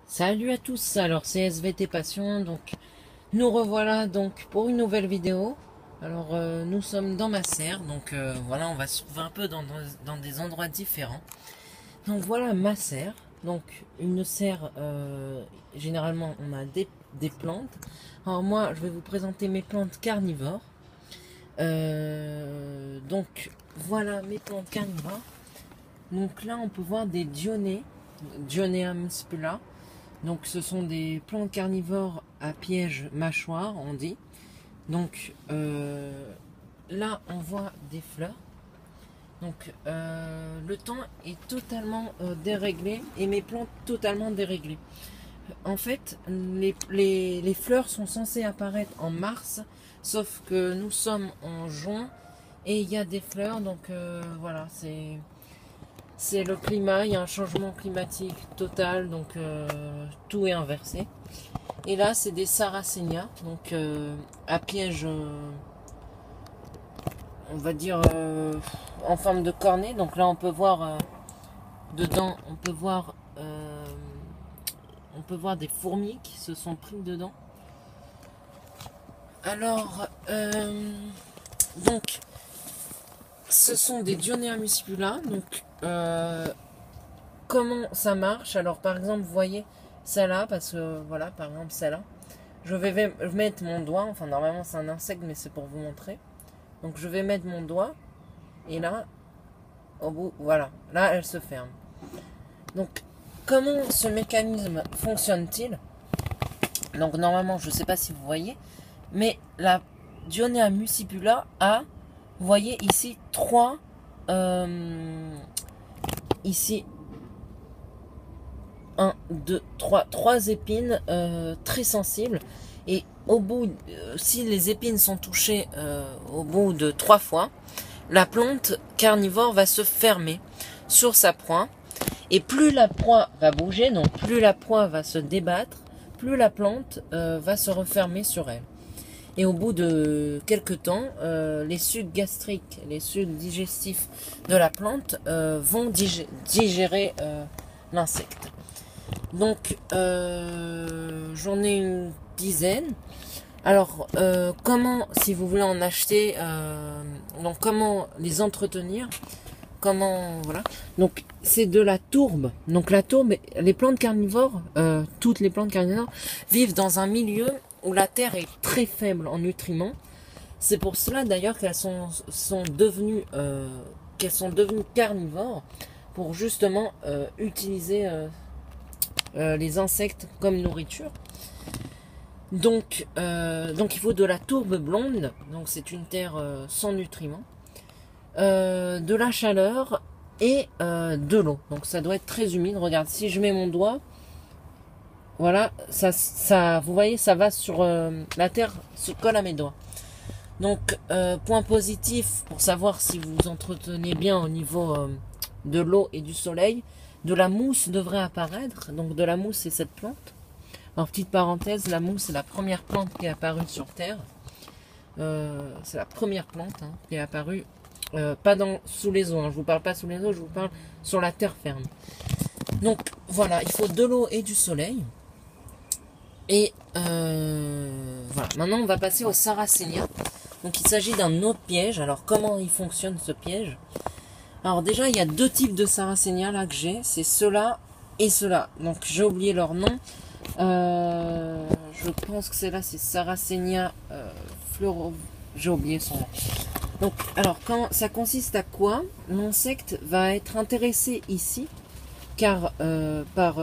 Salut à tous, alors c'est SVT Passion, donc nous revoilà donc pour une nouvelle vidéo. Alors nous sommes dans ma serre, donc voilà, on va se trouver un peu dans des endroits différents. Donc voilà ma serre, donc une serre, généralement on a des plantes. Alors moi je vais vous présenter mes plantes carnivores. Donc voilà mes plantes carnivores. Donc là on peut voir des Dionéum spula. Donc ce sont des plantes carnivores à piège mâchoire, on dit. Donc là on voit des fleurs. Donc le temps est totalement déréglé et mes plantes totalement déréglées. En fait, les fleurs sont censées apparaître en mars, sauf que nous sommes en juin et il y a des fleurs. Donc voilà, c'est le climat, il y a un changement climatique total, donc tout est inversé. Et là, c'est des sarracénias, donc à piège, on va dire, en forme de cornet. Donc là, on peut voir dedans, on peut voir des fourmis qui se sont prises dedans. Alors, donc, ce sont des Dionéa muscula. Donc, comment ça marche? Alors, par exemple, vous voyez celle-là, parce que voilà, par exemple, celle-là. Je vais mettre mon doigt, enfin normalement c'est un insecte mais c'est pour vous montrer. Donc je vais mettre mon doigt et là, au bout, voilà, là elle se ferme. Donc comment ce mécanisme fonctionne-t-il? Donc normalement, je ne sais pas si vous voyez, mais la Dionéa muscipula a, vous voyez ici, ici, 1, 2, 3 épines très sensibles. Et au bout, si les épines sont touchées au bout de 3 fois, la plante carnivore va se fermer sur sa proie. Et plus la proie va bouger, donc plus la proie va se débattre, plus la plante va se refermer sur elle. Et au bout de quelques temps, les sucs gastriques, les sucs digestifs de la plante vont digérer l'insecte. Donc, j'en ai une dizaine. Alors, comment, si vous voulez en acheter, donc comment les entretenir, comment, voilà. Donc, c'est de la tourbe. Donc, la tourbe, les plantes carnivores, toutes les plantes carnivores, vivent dans un milieu où la terre est très faible en nutriments. C'est pour cela, d'ailleurs, qu'elles sont devenues carnivores, pour justement utiliser les insectes comme nourriture. Donc il faut de la tourbe blonde, donc c'est une terre sans nutriments, de la chaleur et de l'eau. Donc ça doit être très humide. Regarde, si je mets mon doigt, voilà, ça vous voyez, ça va sur la terre, se colle à mes doigts. Donc point positif pour savoir si vous entretenez bien au niveau de l'eau et du soleil, de la mousse devrait apparaître. Donc de la mousse, c'est cette plante. Alors petite parenthèse, la mousse c'est la première plante qui est apparue sur Terre. C'est la première plante qui est apparue, pas sous les eaux. Je vous parle pas sous les eaux, je vous parle sur la terre ferme. Donc voilà, il faut de l'eau et du soleil. Et voilà. Maintenant on va passer au sarracénia. Donc il s'agit d'un autre piège. Alors comment il fonctionne ce piège? Alors déjà il y a deux types de sarracénia là que j'ai, c'est ceux-là et ceux-là. Donc j'ai oublié leur nom. Je pense que c'est Sarracenia fleuro. J'ai oublié son nom. Donc, alors, quand ça consiste à quoi? L'insecte va être intéressé ici, car par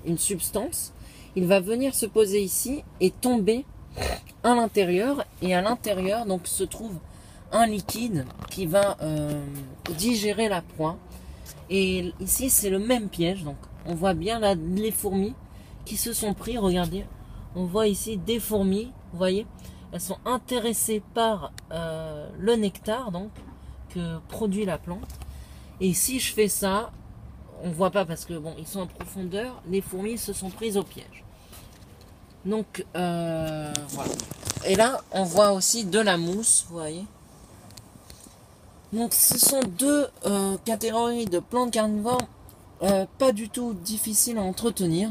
une substance, il va venir se poser ici et tomber à l'intérieur. Et à l'intérieur, donc, se trouve un liquide qui va digérer la proie. Et ici, c'est le même piège. Donc, on voit bien là les fourmis qui se sont pris, regardez, on voit ici des fourmis, vous voyez, elles sont intéressées par le nectar donc que produit la plante. Et si je fais ça, on voit pas parce que bon, ils sont en profondeur, les fourmis se sont prises au piège. Donc voilà. Et là, on voit aussi de la mousse, vous voyez. Donc ce sont deux catégories de plantes carnivores pas du tout difficile à entretenir.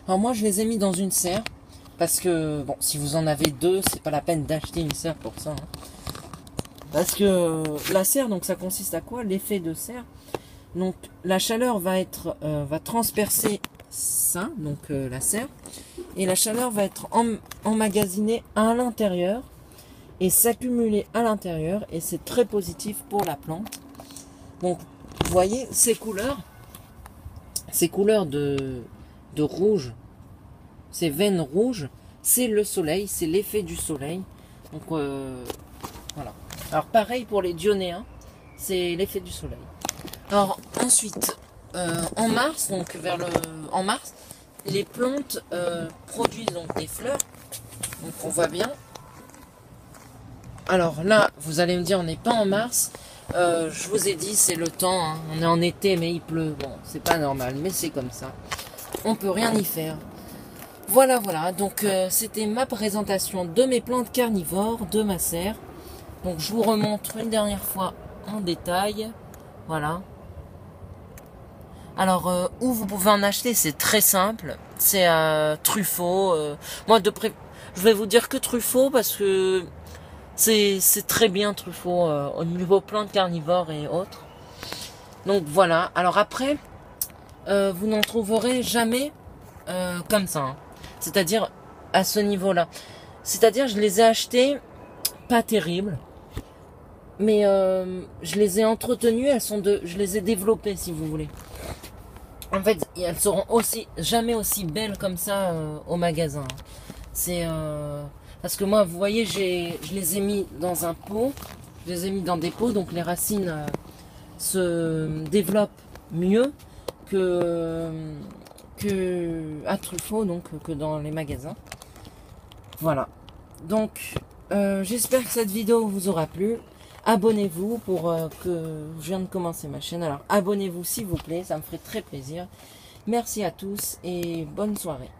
Alors moi je les ai mis dans une serre parce que bon, si vous en avez deux, c'est pas la peine d'acheter une serre pour ça, hein. Parce que la serre, donc ça consiste à quoi? L'effet de serre, donc la chaleur va transpercer ça, donc la serre, et la chaleur va être emmagasinée à l'intérieur et s'accumuler à l'intérieur, et c'est très positif pour la plante. Donc vous voyez ces couleurs de rouge, ces veines rouges, c'est le soleil, c'est l'effet du soleil. Donc voilà. Alors pareil pour les dionéens, c'est l'effet du soleil. Alors ensuite, en mars, en mars, les plantes produisent donc des fleurs. Donc on voit bien. Alors là, vous allez me dire, on n'est pas en mars. Je vous ai dit, c'est le temps, hein. On est en été, mais il pleut. Bon, c'est pas normal, mais c'est comme ça. On peut rien y faire. Voilà, voilà. Donc, c'était ma présentation de mes plantes carnivores, de ma serre. Donc, je vous remontre une dernière fois en détail. Voilà. Alors, où vous pouvez en acheter, c'est très simple. C'est à Truffaut. Moi, je vais vous dire que Truffaut parce que c'est très bien Truffaut au niveau plantes carnivores et autres. Donc voilà. Alors après, vous n'en trouverez jamais comme ça, hein. C'est-à-dire à ce niveau-là. C'est-à-dire je les ai achetés pas terribles, mais je les ai entretenues. Je les ai développées, si vous voulez. En fait, elles seront jamais aussi belles comme ça au magasin. C'est parce que moi, vous voyez, je les ai mis dans un pot. Je les ai mis dans des pots, donc les racines se développent mieux que à Truffaut, donc que dans les magasins. Voilà. Donc, j'espère que cette vidéo vous aura plu. Abonnez-vous pour que je viens de commencer ma chaîne. Alors, abonnez-vous s'il vous plaît, ça me ferait très plaisir. Merci à tous et bonne soirée.